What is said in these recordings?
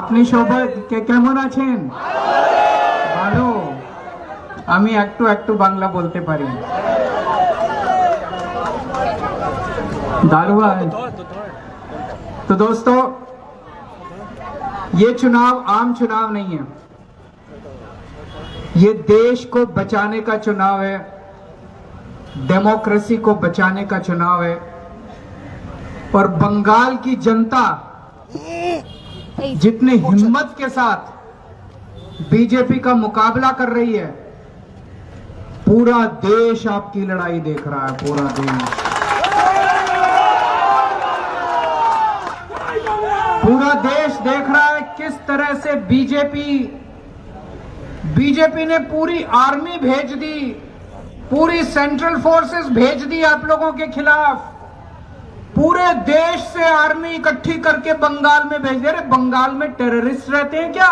আপনি সবাই কেমন আছেন? ভালো। আমি একটু একটু বাংলা বলতে পারি। दारू है। तो दोस्तों, ये चुनाव आम चुनाव नहीं है, ये देश को बचाने का चुनाव है, डेमोक्रेसी को बचाने का चुनाव है। और बंगाल की जनता जितनी हिम्मत के साथ बीजेपी का मुकाबला कर रही है, पूरा देश आपकी लड़ाई देख रहा है। पूरा देश देख रहा है किस तरह से बीजेपी ने पूरी आर्मी भेज दी, पूरी सेंट्रल फोर्सेस भेज दी आप लोगों के खिलाफ। पूरे देश से आर्मी इकट्ठी करके बंगाल में भेज दे रहे। बंगाल में टेररिस्ट रहते हैं क्या?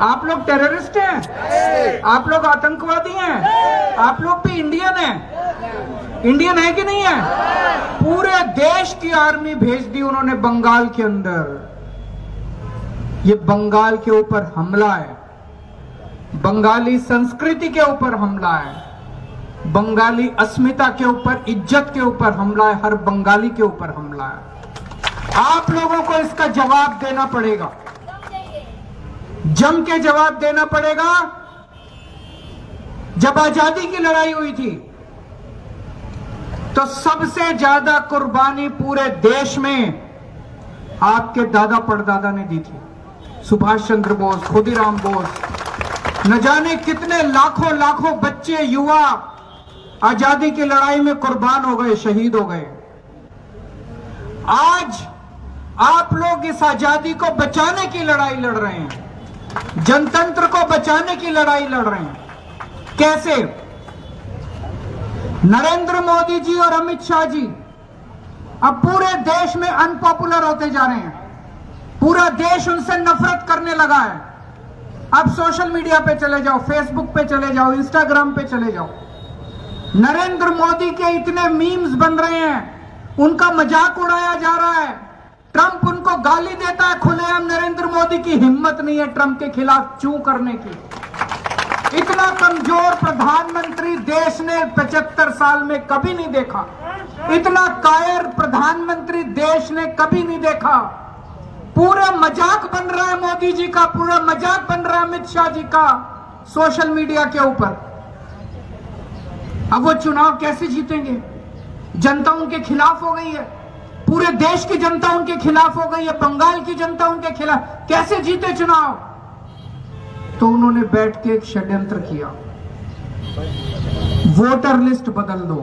आप लोग टेररिस्ट हैं? आप लोग आतंकवादी हैं? आप लोग भी इंडियन हैं? इंडियन है कि नहीं है? पूरे देश की आर्मी भेज दी उन्होंने बंगाल के अंदर। ये बंगाल के ऊपर हमला है, बंगाली संस्कृति के ऊपर हमला है, बंगाली अस्मिता के ऊपर, इज्जत के ऊपर हमला है, हर बंगाली के ऊपर हमला है। आप लोगों को इसका जवाब देना पड़ेगा, जम के जवाब देना पड़ेगा। जब आजादी की लड़ाई हुई थी तो सबसे ज्यादा कुर्बानी पूरे देश में आपके दादा परदादा ने दी थी। सुभाष चंद्र बोस, खुदीराम बोस, न जाने कितने लाखों लाखों बच्चे, युवा आजादी की लड़ाई में कुर्बान हो गए, शहीद हो गए। आज आप लोग इस आजादी को बचाने की लड़ाई लड़ रहे हैं, जनतंत्र को बचाने की लड़ाई लड़ रहे हैं। कैसे? नरेंद्र मोदी जी और अमित शाह जी अब पूरे देश में अनपॉपुलर होते जा रहे हैं। पूरा देश उनसे नफरत करने लगा है। अब सोशल मीडिया पे चले जाओ, फेसबुक पे चले जाओ, इंस्टाग्राम पे चले जाओ, नरेंद्र मोदी के इतने मीम्स बन रहे हैं, उनका मजाक उड़ाया जा रहा है। ट्रंप उनको गाली देता है खुलेआम। नरेंद्र मोदी की हिम्मत नहीं है ट्रंप के खिलाफ चू करने की। इतना कमजोर प्रधानमंत्री देश ने 75 साल में कभी नहीं देखा। इतना कायर प्रधानमंत्री देश ने कभी नहीं देखा। पूरा मजाक बन रहा है मोदी जी का, पूरा मजाक बन रहा है अमित शाह जी का सोशल मीडिया के ऊपर। अब वो चुनाव कैसे जीतेंगे? जनता उनके खिलाफ हो गई है, पूरे देश की जनता उनके खिलाफ हो गई है, बंगाल की जनता उनके खिलाफ। कैसे जीते चुनाव? तो उन्होंने बैठ के एक षड्यंत्र किया, वोटर लिस्ट बदल दो।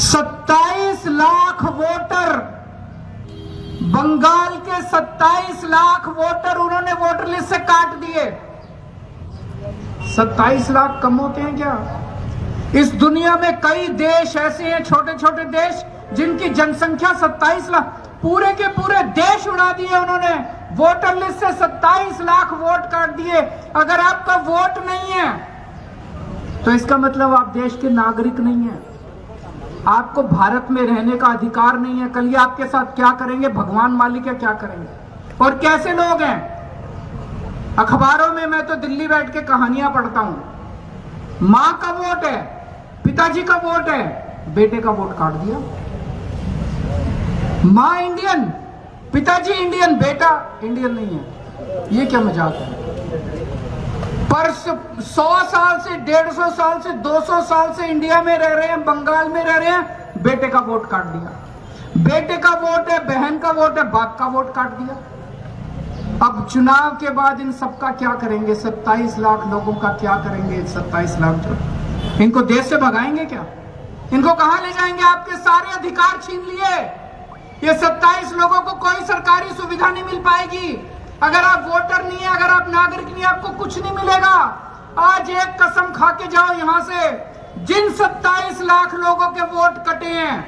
27 लाख वोटर, बंगाल के 27 लाख वोटर उन्होंने वोटर लिस्ट से काट दिए। 27 लाख कम होते हैं क्या? इस दुनिया में कई देश ऐसे हैं, छोटे छोटे देश, जिनकी जनसंख्या 27 लाख, पूरे के पूरे देश उड़ा दिए उन्होंने। वोटर लिस्ट से 27 लाख वोट काट दिए। अगर आपका वोट नहीं है तो इसका मतलब आप देश के नागरिक नहीं हैं, आपको भारत में रहने का अधिकार नहीं है। कल ये आपके साथ क्या करेंगे भगवान मालिक है, क्या करेंगे। और कैसे लोग हैं? अखबारों में मैं तो दिल्ली बैठ के कहानियां पढ़ता हूं। मां का वोट है, पिताजी का वोट है, बेटे का वोट काट दिया। मां इंडियन, पिताजी इंडियन, बेटा इंडियन नहीं है। ये क्या मजाक है? पर 100 साल से, 150 साल से, 200 साल से इंडिया में रह रहे हैं, बंगाल में रह रहे हैं, बेटे का वोट काट दिया। बेटे का वोट है, बहन का वोट है, बाप का वोट काट दिया। अब चुनाव के बाद इन सबका क्या करेंगे? 27 लाख लोगों का क्या करेंगे? 27 लाख जो इनको देश से भगाएंगे क्या? इनको कहां ले जाएंगे? आपके सारे अधिकार छीन लिए। ये 27 लोगों को कोई सरकारी सुविधा नहीं मिल पाएगी। अगर आप वोटर नहीं है, अगर आप नागरिक नहीं, आपको कुछ नहीं मिलेगा। आज एक कसम खा के जाओ यहां से, जिन 27 लाख लोगों के वोट कटे हैं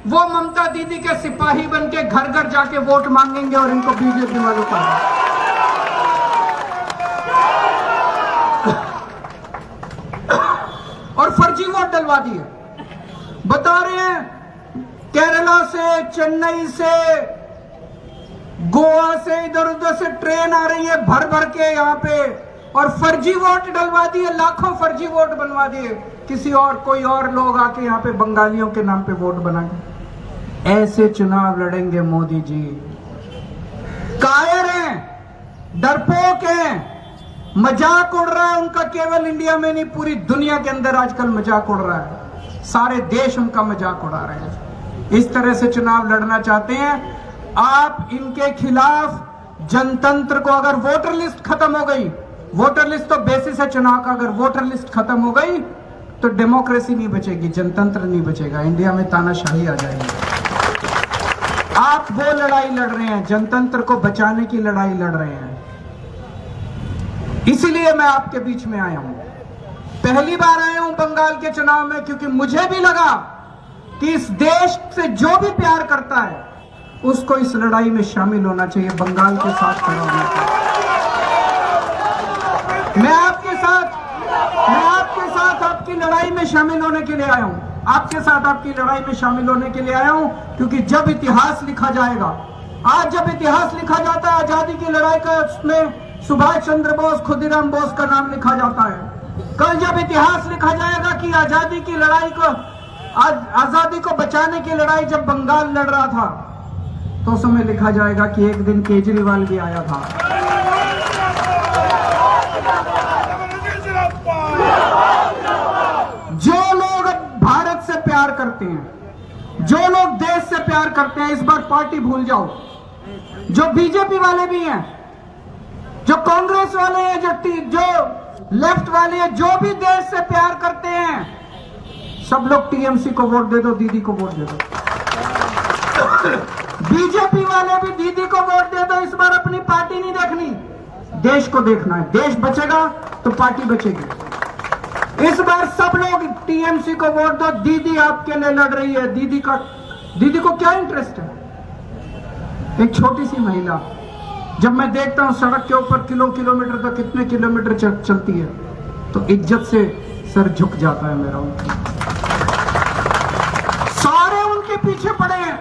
वो ममता दीदी के सिपाही बन के घर घर जाके वोट मांगेंगे और इनको बीजेपी वालों का और फर्जी वोट डलवा दिए। बता रहे हैं केरला से, चेन्नई से, गोवा से इधर उधर से ट्रेन आ रही है भर भर के यहाँ पे, और फर्जी वोट डलवा दिए, लाखों फर्जी वोट बनवा दिए, किसी और कोई और लोग आके यहाँ पे बंगालियों के नाम पे वोट बनाए। ऐसे चुनाव लड़ेंगे मोदी जी। कायर हैं, डरपोक हैं, मजाक उड़ रहा है उनका, केवल इंडिया में नहीं पूरी दुनिया के अंदर आजकल मजाक उड़ रहा है, सारे देश उनका मजाक उड़ा रहे हैं। इस तरह से चुनाव लड़ना चाहते हैं आप। इनके खिलाफ जनतंत्र को, अगर वोटर लिस्ट खत्म हो गई, वोटर लिस्ट तो बेसिस है चुनाव का, अगर वोटर लिस्ट खत्म हो गई तो डेमोक्रेसी नहीं बचेगी, जनतंत्र नहीं बचेगा, इंडिया में तानाशाही आ जाएगी। आप वो लड़ाई लड़ रहे हैं, जनतंत्र को बचाने की लड़ाई लड़ रहे हैं। इसीलिए मैं आपके बीच में आया हूं। पहली बार आया हूं बंगाल के चुनाव में, क्योंकि मुझे भी लगा कि इस देश से जो भी प्यार करता है उसको इस लड़ाई में शामिल होना चाहिए, बंगाल के साथ खड़ा होना चाहिए। मैं आपके साथ आपकी लड़ाई में शामिल होने के लिए आया हूं, आपके साथ आपकी लड़ाई में शामिल होने के लिए आया हूं, क्योंकि जब इतिहास लिखा जाएगा, आज जब इतिहास लिखा जाता है आजादी की लड़ाई का, उसमें सुभाष चंद्र बोस, खुदीराम बोस का नाम लिखा जाता है। कल जब इतिहास लिखा जाएगा कि आजादी की लड़ाई को, आजादी को बचाने की लड़ाई जब बंगाल लड़ रहा था, तो उस समय लिखा जाएगा कि एक दिन केजरीवाल भी आया था। जो लोग भारत से प्यार करते हैं, जो लोग देश से प्यार करते हैं, इस बार पार्टी भूल जाओ। जो बीजेपी वाले भी हैं, जो कांग्रेस वाले हैं, जो लेफ्ट वाले हैं, जो भी देश से प्यार करते हैं, सब लोग टीएमसी को वोट दे दो, दीदी को वोट दे दो। बीजेपी वाले भी दीदी को वोट दे दो। इस बार अपनी पार्टी नहीं देखनी, देश को देखना है। देश बचेगा तो पार्टी बचेगी। इस बार सब लोग टीएमसी को वोट दो। दीदी आपके लिए लड़ रही है। दीदी को क्या इंटरेस्ट है? एक छोटी सी महिला, जब मैं देखता हूं सड़क के ऊपर किलोमीटर तक कितने किलोमीटर चलती है, तो इज्जत से सर झुक जाता है मेरा। सारे उनके पीछे पड़े हैं,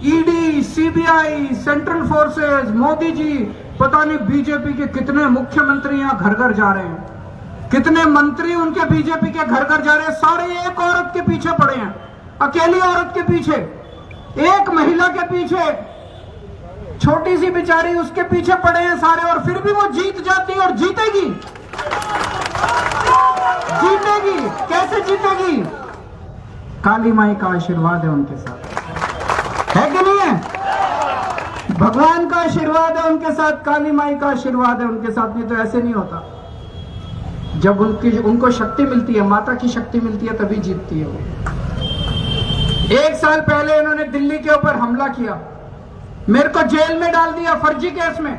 ED, CBI, central forces, Modi ji, पता नहीं बीजेपी के कितने मुख्यमंत्री यहां घर घर जा रहे हैं, कितने मंत्री उनके बीजेपी के घर घर जा रहे हैं। सारे एक औरत के पीछे पड़े हैं, अकेली औरत के पीछे, एक महिला के पीछे, छोटी सी बेचारी, उसके पीछे पड़े हैं सारे। और फिर भी वो जीत जाती है, और जीतेगी। कैसे जीतेगी? काली माई का आशीर्वाद है उनके साथ, है कि नहीं है? भगवान का आशीर्वाद है उनके साथ, काली माई का आशीर्वाद है उनके साथ। नहीं तो ऐसे नहीं होता। जब उनको शक्ति मिलती है, माता की शक्ति मिलती है, तभी जीतती है वो। 1 साल पहले इन्होंने दिल्ली के ऊपर हमला किया, मेरे को जेल में डाल दिया फर्जी केस में।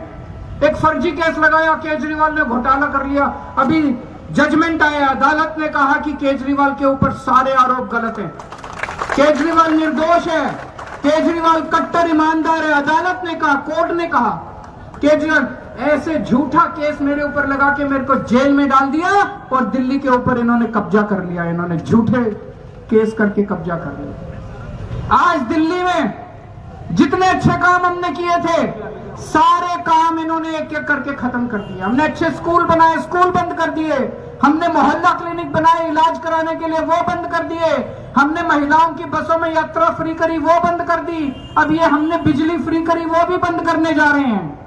एक फर्जी केस लगाया, केजरीवाल ने घोटाला कर लिया। अभी जजमेंट आया, अदालत ने कहा कि केजरीवाल के ऊपर सारे आरोप गलत हैं, केजरीवाल निर्दोष है, केजरीवाल कट्टर ईमानदार है। अदालत ने कहा, कोर्ट ने कहा, केजरीवाल ऐसे झूठा केस मेरे ऊपर लगा के मेरे को जेल में डाल दिया, और दिल्ली के ऊपर इन्होंने कब्जा कर लिया। इन्होंने झूठे केस करके कब्जा कर लिया। आज दिल्ली में जितने अच्छे काम हमने किए थे, सारे काम इन्होंने एक एक करके खत्म कर दिया। हमने अच्छे स्कूल बनाए, स्कूल बंद कर दिए। हमने मोहल्ला क्लिनिक बनाए इलाज कराने के लिए, वो बंद कर दिए। हमने महिलाओं की बसों में यात्रा फ्री करी, वो बंद कर दी। अब ये हमने बिजली फ्री करी, वो भी बंद करने जा रहे हैं।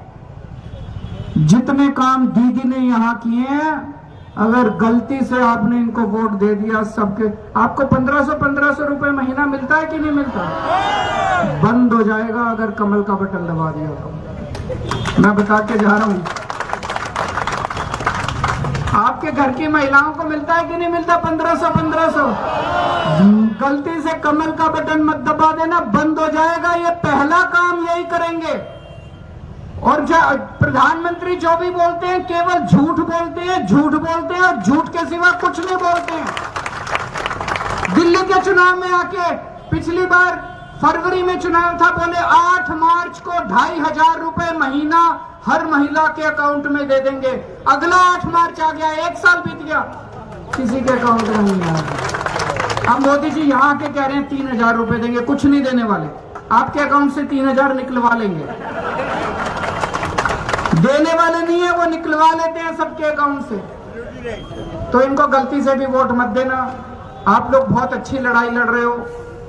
जितने काम दीदी ने यहाँ किए हैं, अगर गलती से आपने इनको वोट दे दिया, सबके आपको 1500 रुपए महीना मिलता है कि नहीं मिलता? बंद हो जाएगा अगर कमल का बटन दबा दिया तो। मैं बता के जा रहा हूं, आपके घर की महिलाओं को मिलता है कि नहीं मिलता 1500? गलती से कमल का बटन मत दबा देना, बंद हो जाएगा। ये पहला काम यही करेंगे। और प्रधानमंत्री जो भी बोलते हैं, केवल झूठ बोलते हैं, झूठ बोलते हैं, और झूठ के सिवा कुछ नहीं बोलते हैं। दिल्ली के चुनाव में आके, पिछली बार फरवरी में चुनाव था, बोले 8 मार्च को 2500 रुपए महीना हर महिला के अकाउंट में दे देंगे। अगला 8 मार्च आ गया, 1 साल बीत गया, किसी के अकाउंट में नहीं आया। अब मोदी जी यहाँ के कह रहे हैं 3000 रुपए देंगे, कुछ नहीं देने वाले, आपके अकाउंट से 3000 निकलवा लेंगे। देने वाले नहीं है, वो निकलवा लेते हैं सबके अकाउंट से। तो इनको गलती से भी वोट मत देना। आप लोग बहुत अच्छी लड़ाई लड़ रहे हो।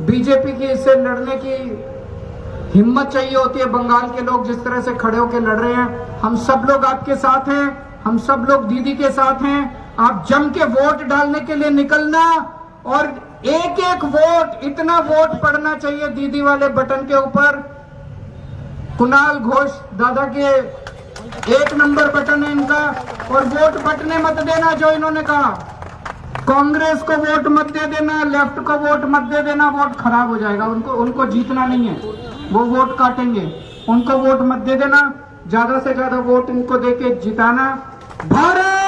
बीजेपी की इससे लड़ने की हिम्मत चाहिए होती है। बंगाल के लोग जिस तरह से खड़े होकर लड़ रहे हैं, हम सब लोग आपके साथ हैं, हम सब लोग दीदी के साथ हैं। आप जम के वोट डालने के लिए निकलना, और एक एक वोट, इतना वोट पड़ना चाहिए दीदी वाले बटन के ऊपर। कुणाल घोष दादा के 1 नंबर बटन है इनका, और वोट बटने मत देना। जो इन्होंने कहा, कांग्रेस को वोट मत दे देना, लेफ्ट को वोट मत दे देना, वोट खराब हो जाएगा। उनको जीतना नहीं है, वो वोट काटेंगे। उनको वोट मत दे देना, ज्यादा से ज्यादा वोट इनको देके जिताना। भारत